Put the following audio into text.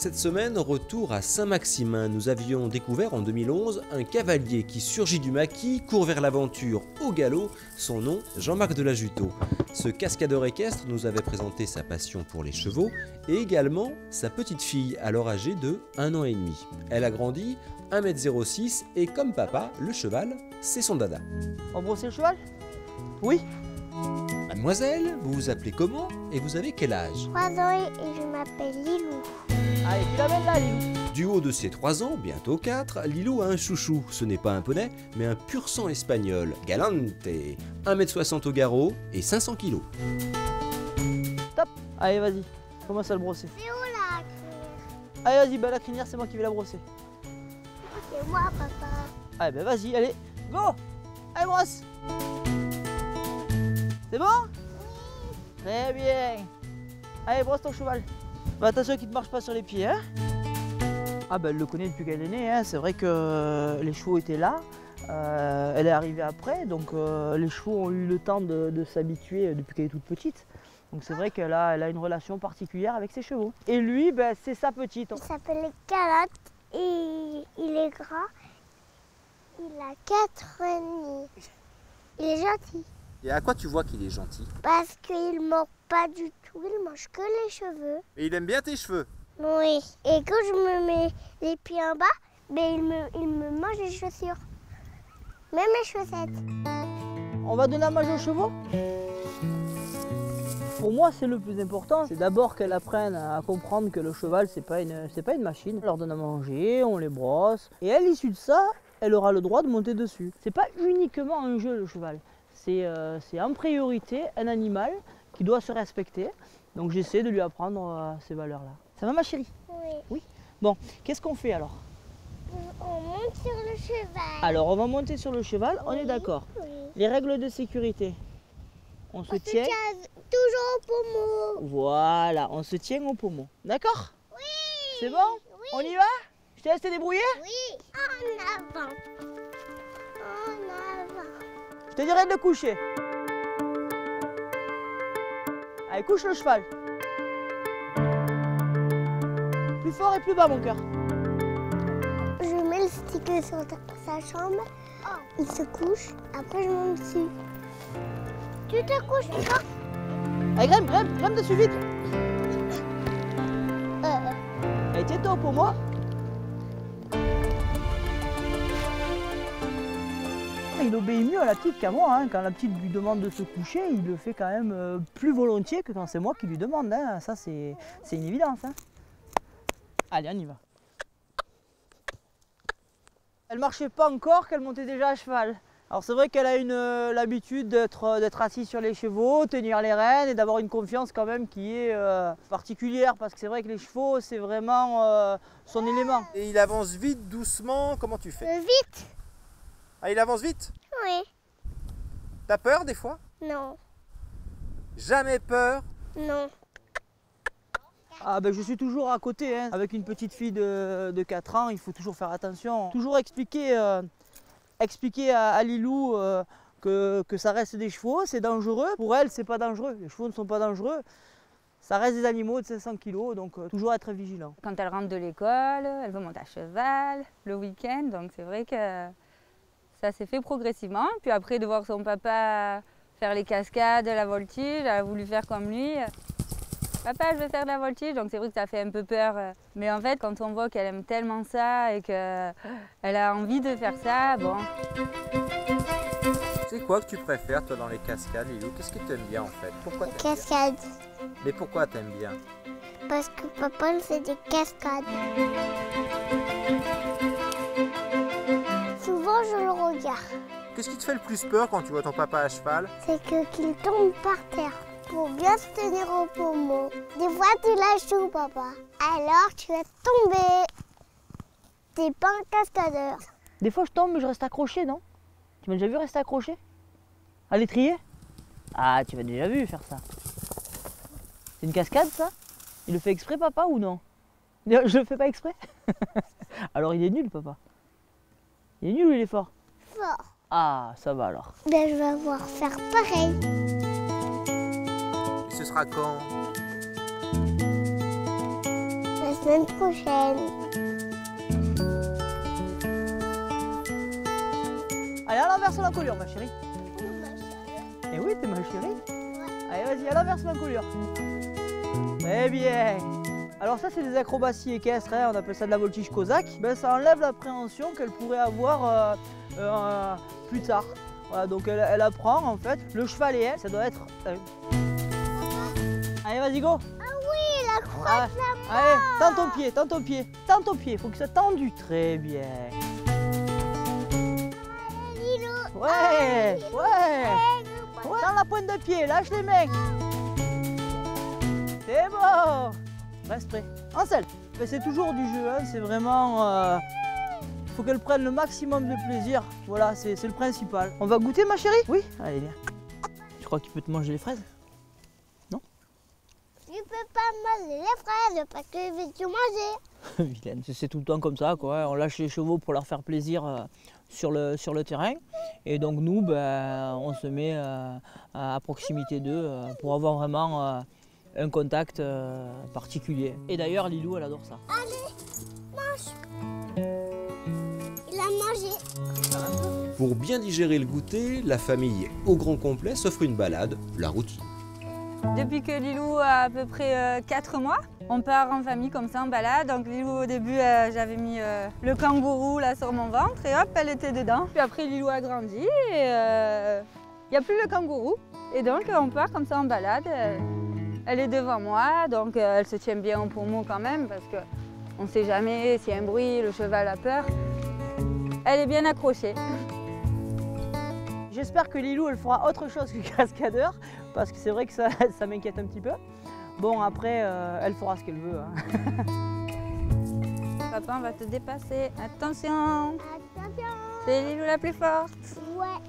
Cette semaine, retour à Saint-Maximin. Nous avions découvert en 2011 un cavalier qui surgit du maquis, court vers l'aventure au galop, son nom Jean-Marc Delajuteau. Ce cascadeur équestre nous avait présenté sa passion pour les chevaux et également sa petite fille, alors âgée de 1 an et demi. Elle a grandi 1,06 m et comme papa, le cheval, c'est son dada. On brosse le cheval? Oui. Mademoiselle, vous vous appelez comment et vous avez quel âge? 3 ans et je m'appelle Lilou. Allez, tu l'amènes là, Lilou. Du haut de ses 3 ans, bientôt 4, Lilou a un chouchou. Ce n'est pas un poney, mais un pur sang espagnol, Galante, 1,60 m au garrot et 500 kg. Top. Allez, vas-y, commence à le brosser. C'est où la crinière? Allez, vas-y, bah, la crinière, c'est moi qui vais la brosser. C'est moi, papa. Allez, bah vas-y, allez, go. Allez, brosse. C'est bon? Très bien. Allez, brosse ton cheval. Bah, attention qu'il ne te marche pas sur les pieds, hein. Ah bah, elle le connaît depuis qu'elle est née, hein. C'est vrai que les chevaux étaient là. Elle est arrivée après, donc les chevaux ont eu le temps de s'habituer depuis qu'elle est toute petite. Donc c'est vrai qu'elle a une relation particulière avec ses chevaux. Et lui, bah, c'est sa petite. Il s'appelle Galate et il est gras. Il a 4 ans et demi. Il est gentil. Et à quoi tu vois qu'il est gentil? Parce qu'il ne mange pas du tout, il mange que les cheveux. Et il aime bien tes cheveux? Oui. Et quand je me mets les pieds en bas, ben il me mange les chaussures. Même les chaussettes. On va donner à manger aux chevaux? Pour moi, c'est le plus important. C'est d'abord qu'elle apprenne à comprendre que le cheval, c'est pas une machine. On leur donne à manger, on les brosse. Et à l'issue de ça, elle aura le droit de monter dessus. C'est pas uniquement un jeu, le cheval. C'est en priorité un animal qui doit se respecter. Donc j'essaie de lui apprendre ces valeurs-là. Ça va, ma chérie? Oui. Oui. Bon, qu'est-ce qu'on fait alors? On monte sur le cheval. Alors, on va monter sur le cheval, on est d'accord. Oui. Les règles de sécurité. On se tient. Toujours au pommeau. Voilà, on se tient au pommeau. D'accord? Oui. C'est bon? Oui. On y va? Je te laisse te débrouiller? Oui. En avant. En avant. Je te dirai de le coucher. Allez, couche le cheval. Plus fort et plus bas, mon cœur. Je mets le stick sur sa chambre. Il se couche. Après, je monte dessus. Tu te couches, toi? Allez, grimpe dessus vite. Allez, tiens-toi au pommeau. Il obéit mieux à la petite qu'à moi, hein. Quand la petite lui demande de se coucher, il le fait quand même plus volontiers que quand c'est moi qui lui demande, hein. Ça, c'est une évidence, hein. Allez, on y va. Elle marchait pas encore qu'elle montait déjà à cheval. Alors c'est vrai qu'elle a l'habitude d'être assise sur les chevaux, tenir les rênes et d'avoir une confiance quand même qui est particulière, parce que c'est vrai que les chevaux, c'est vraiment son élément. Et il avance vite, doucement, comment tu fais? Vite. Ah, il avance vite? Oui. T'as peur des fois? Non. Jamais peur? Non. Ah ben je suis toujours à côté, hein. Avec une petite fille de 4 ans, il faut toujours faire attention. Toujours expliquer à Lilou que ça reste des chevaux, c'est dangereux. Pour elle, c'est pas dangereux. Les chevaux ne sont pas dangereux. Ça reste des animaux de 500 kg, donc toujours être vigilant. Quand elle rentre de l'école, elle veut monter à cheval le week-end, donc c'est vrai que ça s'est fait progressivement. Puis après, de voir son papa faire les cascades, la voltige, elle a voulu faire comme lui. Papa, je veux faire de la voltige, donc c'est vrai que ça fait un peu peur. Mais en fait, quand on voit qu'elle aime tellement ça et qu'elle a envie de faire ça, bon. C'est quoi que tu préfères, toi, dans les cascades, Lilou? Qu'est-ce que tu aimes bien, en fait? Pourquoi Des t'aimes cascades. bien? Mais pourquoi t'aimes bien? Parce que papa il fait des cascades. Souvent, je le regarde. Qu'est-ce qui te fait le plus peur quand tu vois ton papa à cheval? C'est qu'il tombe par terre pour bien se tenir au pommeau. Des fois, tu lâches tout, papa. Alors, tu vas tomber. T'es pas un cascadeur. Des fois je tombe mais je reste accroché, non? Tu m'as déjà vu rester accroché? À l'étrier? Ah, tu m'as déjà vu faire ça. C'est une cascade, ça? Il le fait exprès, papa, ou non? Je le fais pas exprès? Alors il est nul, papa. Il est nul ou il est fort? Fort. Ah, ça va alors. Ben, je vais voir faire pareil. Et ce sera quand? Ben, semaine prochaine. Allez, à l'envers sur l'encolure, ma chérie. Eh oui, t'es ma chérie. Allez, vas-y, à l'envers sur l'encolure. Très bien. Alors ça, c'est des acrobaties équestres, hein, on appelle ça de la voltige cosaque. Ben, ça enlève l'appréhension qu'elle pourrait avoir plus tard. Voilà, donc elle apprend en fait. Le cheval et elle, ça doit être... Allez, vas-y, go. Oui, la croix de la mort. Allez, tends ton pied, tends ton pied. Tends ton pied, faut que ça tendu. Très bien. Lilou. Ouais, ouais. Tends la pointe de pied, lâche les mains. C'est bon. Reste prêt. Ansel, ben, c'est toujours du jeu, hein, c'est vraiment... faut qu'elle prenne le maximum de plaisir. Voilà, c'est le principal. On va goûter, ma chérie? Oui. Allez, viens. Tu crois qu'il peut te manger les fraises? Non? Tu peux pas manger les fraises parce que je vais tout manger. Vilaine, c'est tout le temps comme ça, quoi. On lâche les chevaux pour leur faire plaisir sur le terrain. Et donc nous, ben, on se met à proximité d'eux pour avoir vraiment un contact particulier. Et d'ailleurs, Lilou, elle adore ça. Allez, mange. Il a mangé. Pour bien digérer le goûter, la famille au grand complet s'offre une balade, la routine. Depuis que Lilou a à peu près 4 mois, on part en famille comme ça en balade. Donc Lilou au début j'avais mis le kangourou là sur mon ventre et hop elle était dedans. Puis après Lilou a grandi et il n'y a plus le kangourou. Et donc on part comme ça en balade. Elle est devant moi donc elle se tient bien au pommeau quand même parce qu'on ne sait jamais s'il y a un bruit, le cheval a peur. Elle est bien accrochée. J'espère que Lilou, elle fera autre chose que cascadeur, parce que c'est vrai que ça m'inquiète un petit peu. Bon, après, elle fera ce qu'elle veut. Hein. Papa, on va te dépasser. Attention, Attention. c'est Lilou la plus forte. Ouais.